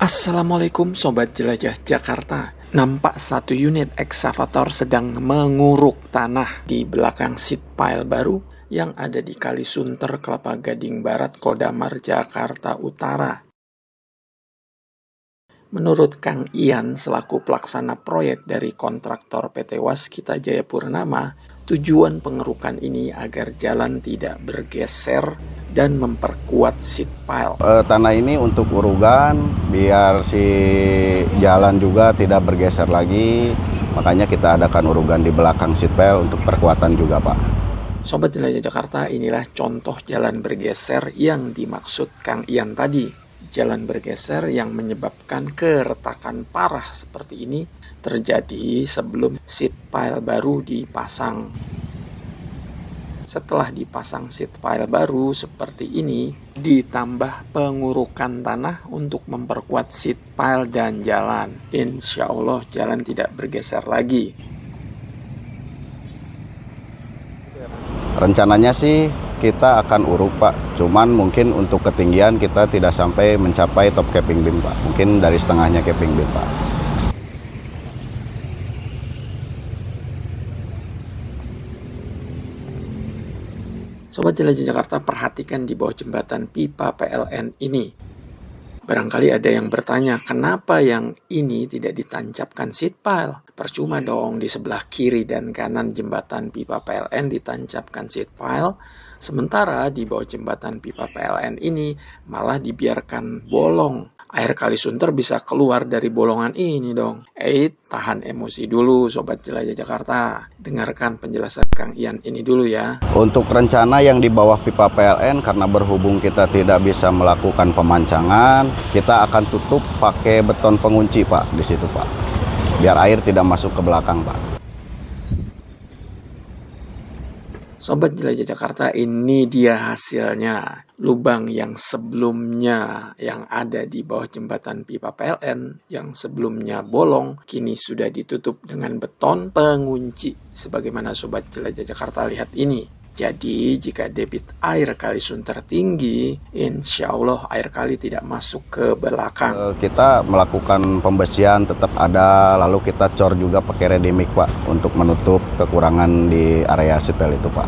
Assalamualaikum Sobat Jelajah Jakarta. Nampak satu unit ekskavator sedang menguruk tanah di belakang seat pile baru yang ada di Kalisunter, Kelapa Gading Barat, Kodamar, Jakarta Utara. Menurut Kang Ian selaku pelaksana proyek dari kontraktor PT Waskita Jaya Purnama, tujuan pengerukan ini agar jalan tidak bergeser dan memperkuat seat pile. Tanah ini untuk urugan biar si jalan juga tidak bergeser lagi, makanya kita adakan urugan di belakang seat pile untuk perkuatan juga, Pak. Sobat Jelajah Jakarta, inilah contoh jalan bergeser yang dimaksud Kang Ian tadi. Jalan bergeser yang menyebabkan keretakan parah seperti ini terjadi sebelum seat pile baru dipasang. Setelah dipasang seat pile baru seperti ini, ditambah pengurukan tanah untuk memperkuat seat pile dan jalan. Insya Allah jalan tidak bergeser lagi. Rencananya sih kita akan uruk, Pak. Cuman mungkin untuk ketinggian kita tidak sampai mencapai top capping beam, Pak. Mungkin dari setengahnya capping beam, Pak. Sobat Jelajah Jakarta, perhatikan di bawah jembatan pipa PLN ini. Barangkali ada yang bertanya, kenapa yang ini tidak ditancapkan seat pile? Percuma dong, di sebelah kiri dan kanan jembatan pipa PLN ditancapkan seat pile, sementara di bawah jembatan pipa PLN ini malah dibiarkan bolong. Air Kalisunter bisa keluar dari bolongan ini dong. Tahan emosi dulu Sobat Jelajah Jakarta. Dengarkan penjelasan Kang Ian ini dulu ya. Untuk rencana yang di bawah pipa PLN, karena berhubung kita tidak bisa melakukan pemancangan, kita akan tutup pakai beton pengunci, Pak, di situ, Pak. Biar air tidak masuk ke belakang, Pak. Sobat Jelajah Jakarta, ini dia hasilnya. Lubang yang sebelumnya yang ada di bawah jembatan pipa PLN, yang sebelumnya bolong, kini sudah ditutup dengan beton pengunci. Sebagaimana Sobat Jelajah Jakarta lihat ini. Jadi jika debit air Kalisunter tinggi, insya Allah air kali tidak masuk ke belakang. Kita melakukan pembersihan tetap ada, lalu kita cor juga pakai redimik, Pak, untuk menutup kekurangan di area seat pile itu, Pak.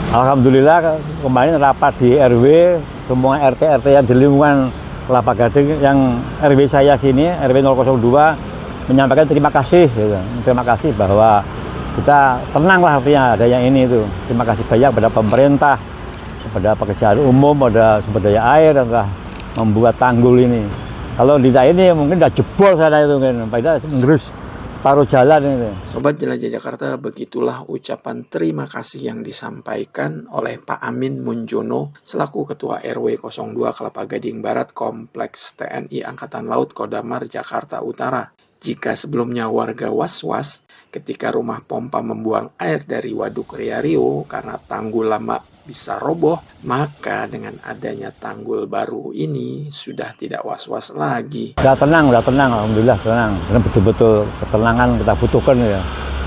Alhamdulillah kemarin rapat di RW, semua RT-RT yang di lingkungan Kelapa Gading yang RW saya sini, RW 002, menyampaikan terima kasih. Gitu. Terima kasih bahwa kita tenang lah artinya ada yang ini itu. Terima kasih banyak pada pemerintah, kepada pekerjaan umum, pada sumber daya air yang telah membuat tanggul ini. Kalau di ini mungkin udah jebol sana itu kan, padahal ngerus paruh jalan itu. Sobat Jelajah Jakarta, begitulah ucapan terima kasih yang disampaikan oleh Pak Amin Munjono selaku Ketua RW 02 Kelapa Gading Barat Kompleks TNI Angkatan Laut Kodamar, Jakarta Utara. Jika sebelumnya warga was-was ketika rumah pompa membuang air dari Waduk Riario karena tanggul lama bisa roboh, maka dengan adanya tanggul baru ini sudah tidak was-was lagi. Udah tenang, alhamdulillah tenang. Karena betul-betul ketenangan kita butuhkan ya.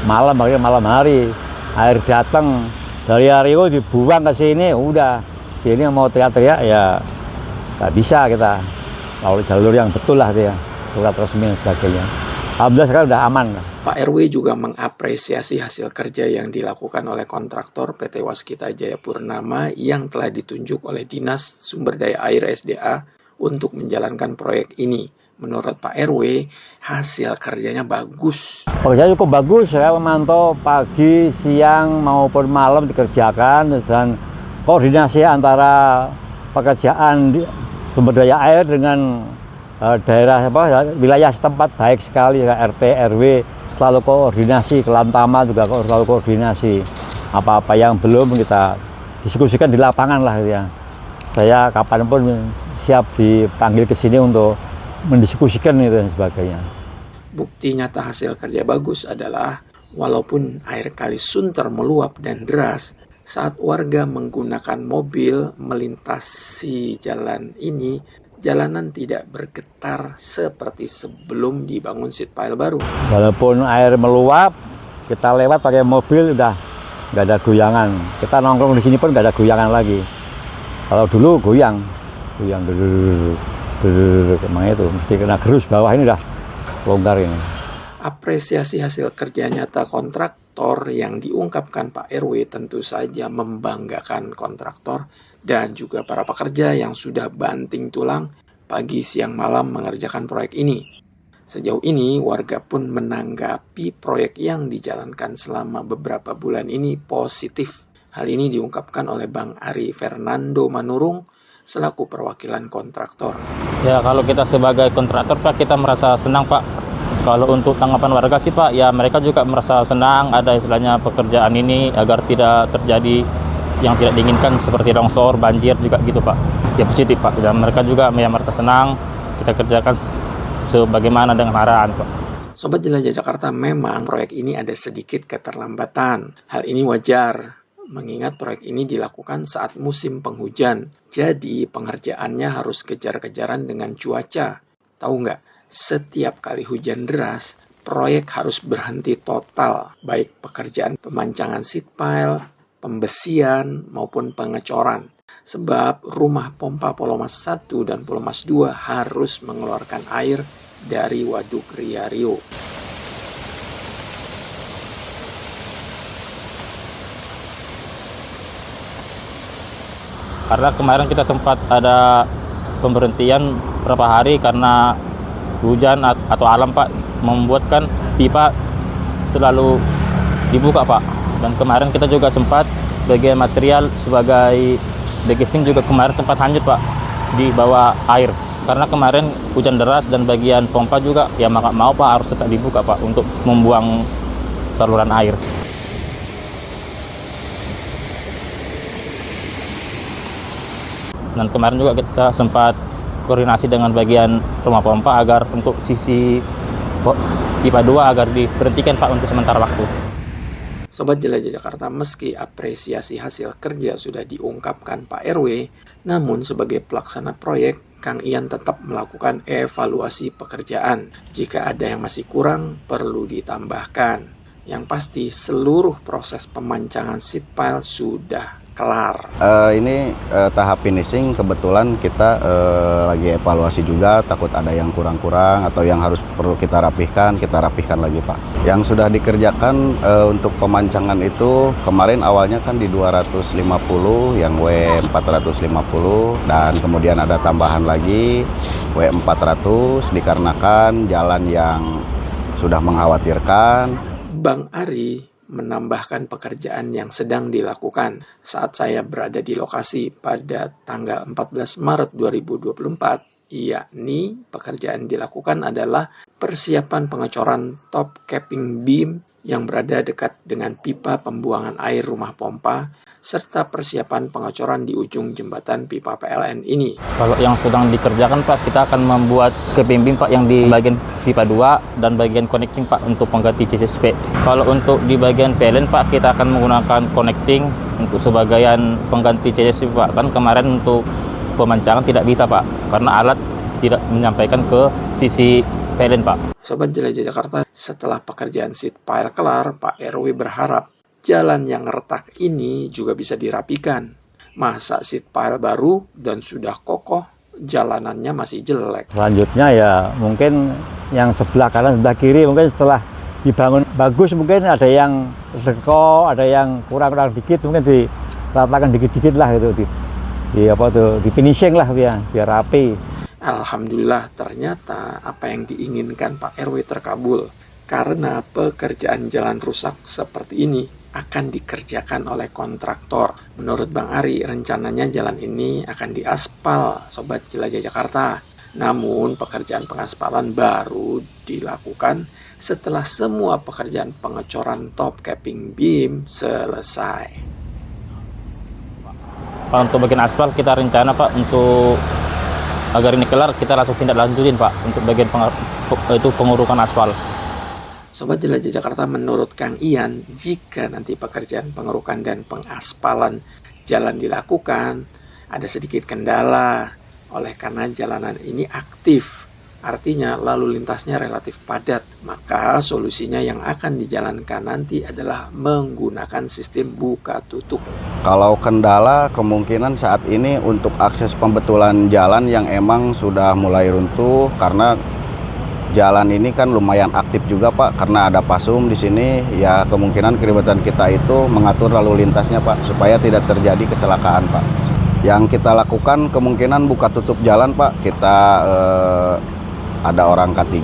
Malam hari air datang dari Riario dibuang ke sini, udah sini mau teriak-teriak ya nggak bisa kita. Kalau jalur yang betul lah dia, surat resmi dan sebagainya. Alhamdulillah sekarang udah aman. Pak RW juga mengapresiasi hasil kerja yang dilakukan oleh kontraktor PT Waskita Jaya Purnama yang telah ditunjuk oleh Dinas Sumber Daya Air SDA untuk menjalankan proyek ini. Menurut Pak RW, hasil kerjanya bagus. Pekerjaan cukup bagus, saya memantau pagi, siang maupun malam dikerjakan dan koordinasi antara pekerjaan sumber daya air dengan daerah wilayah setempat baik sekali, RT, RW selalu koordinasi, Kelantama juga selalu koordinasi. Apa-apa yang belum kita diskusikan di lapangan lah ya. Saya kapanpun siap dipanggil ke sini untuk mendiskusikan itu dan sebagainya. Bukti nyata hasil kerja bagus adalah walaupun air Kalisunter meluap dan deras, saat warga menggunakan mobil melintasi jalan ini, jalanan tidak bergetar seperti sebelum dibangun seat pile baru. Walaupun air meluap, kita lewat pakai mobil udah nggak ada goyangan. Kita nongkrong di sini pun nggak ada goyangan lagi. Kalau dulu goyang dulu. Emang itu mesti kena gerus bawah ini dah longgar ini. Apresiasi hasil kerja nyata kontraktor yang diungkapkan Pak RW tentu saja membanggakan kontraktor dan juga para pekerja yang sudah banting tulang pagi siang malam mengerjakan proyek ini. Sejauh ini warga pun menanggapi proyek yang dijalankan selama beberapa bulan ini positif. Hal ini diungkapkan oleh Bang Ari Fernando Manurung selaku perwakilan kontraktor. Ya, kalau kita sebagai kontraktor Pak, kita merasa senang Pak. Kalau untuk tanggapan warga sih Pak, ya mereka juga merasa senang ada istilahnya pekerjaan ini agar tidak terjadi yang tidak diinginkan seperti longsor, banjir juga gitu Pak. Ya positif Pak, dan mereka juga merasa senang kita kerjakan sebagaimana dengan arahan Pak. Sobat Jelajah Jakarta, memang proyek ini ada sedikit keterlambatan. Hal ini wajar, mengingat proyek ini dilakukan saat musim penghujan. Jadi pengerjaannya harus kejar-kejaran dengan cuaca. Tahu nggak? Setiap kali hujan deras, proyek harus berhenti total, baik pekerjaan pemancangan seat pile, pembesian, maupun pengecoran. Sebab rumah pompa Polomas 1 dan Polomas 2 harus mengeluarkan air dari Waduk Ria Rio. Karena kemarin kita sempat ada pemberhentian berapa hari karena hujan atau alam Pak, membuatkan pipa selalu dibuka Pak. Dan kemarin kita juga sempat bagian material sebagai degesting juga kemarin sempat hanyut Pak di bawah air. Karena kemarin hujan deras dan bagian pompa juga ya mau Pak harus tetap dibuka Pak untuk membuang saluran air. Dan kemarin juga kita sempat koordinasi dengan bagian rumah pompa agar untuk sisi pipa 2 agar diberhentikan Pak untuk sementara waktu. Sobat Jelajah Jakarta, meski apresiasi hasil kerja sudah diungkapkan Pak RW, namun sebagai pelaksana proyek, Kang Ian tetap melakukan evaluasi pekerjaan. Jika ada yang masih kurang, perlu ditambahkan. Yang pasti seluruh proses pemancangan seat pile sudah kelar. Ini tahap finishing, kebetulan kita lagi evaluasi juga, takut ada yang kurang-kurang atau yang harus perlu kita rapihkan lagi Pak. Yang sudah dikerjakan untuk pemancangan itu kemarin awalnya kan di 250 yang W450 dan kemudian ada tambahan lagi W400 dikarenakan jalan yang sudah mengkhawatirkan. Bang Ari menambahkan pekerjaan yang sedang dilakukan saat saya berada di lokasi pada tanggal 14 Maret 2024, yakni pekerjaan dilakukan adalah persiapan pengecoran top capping beam yang berada dekat dengan pipa pembuangan air rumah pompa serta persiapan pengecoran di ujung jembatan pipa PLN ini. Kalau yang sedang dikerjakan Pak, kita akan membuat capping beam Pak yang di bagian pipa 2 dan bagian connecting Pak untuk pengganti CCSP. Kalau untuk di bagian PLN Pak, kita akan menggunakan connecting untuk sebagian pengganti CCSP Pak. Kan kemarin untuk pemancangan tidak bisa Pak, karena alat tidak menyampaikan ke sisi PLN Pak. Sobat Jelajah Jakarta, setelah pekerjaan seat pile kelar, Pak RW berharap jalan yang retak ini juga bisa dirapikan. Masa seat pile baru dan sudah kokoh, jalanannya masih jelek. Selanjutnya ya mungkin yang sebelah kanan sebelah kiri mungkin setelah dibangun bagus mungkin ada yang seko, ada yang kurang dikit mungkin diratakan dikit-dikit lah gitu di finishing lah biar rapi. Alhamdulillah, ternyata apa yang diinginkan Pak RW terkabul. Karena pekerjaan jalan rusak seperti ini akan dikerjakan oleh kontraktor. Menurut Bang Ari, rencananya jalan ini akan diaspal, Sobat Jelajah Jakarta. Namun pekerjaan pengaspalan baru dilakukan setelah semua pekerjaan pengecoran top capping beam selesai. Pak, untuk bagian aspal kita rencana Pak untuk agar ini kelar kita langsung tindak lanjutin Pak untuk bagian pengurukan aspal. Sobat Jelajah Jakarta, menurut Kang Ian, jika nanti pekerjaan pengerukan dan pengaspalan jalan dilakukan, ada sedikit kendala oleh karena jalanan ini aktif Artinya lalu lintasnya relatif padat, maka solusinya yang akan dijalankan nanti adalah menggunakan sistem buka tutup. Kalau kendala kemungkinan saat ini untuk akses pembetulan jalan yang emang sudah mulai runtuh karena jalan ini kan lumayan aktif juga Pak, karena ada pasum di sini. Ya kemungkinan keribetan kita itu mengatur lalu lintasnya Pak supaya tidak terjadi kecelakaan Pak. Yang kita lakukan kemungkinan buka tutup jalan Pak. Kita ada orang K3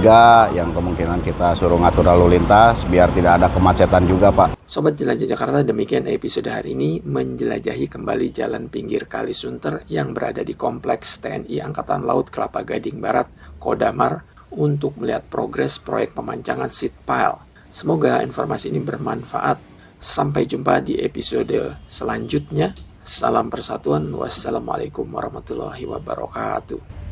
yang kemungkinan kita suruh ngatur lalu lintas biar tidak ada kemacetan juga Pak. Sobat Jelajah Jakarta, demikian episode hari ini menjelajahi kembali jalan pinggir Kali Sunter yang berada di Kompleks TNI Angkatan Laut Kelapa Gading Barat, Kodamar, untuk melihat progres proyek pemancangan seat pile. Semoga informasi ini bermanfaat. Sampai jumpa di episode selanjutnya. Salam persatuan. Wassalamualaikum warahmatullahi wabarakatuh.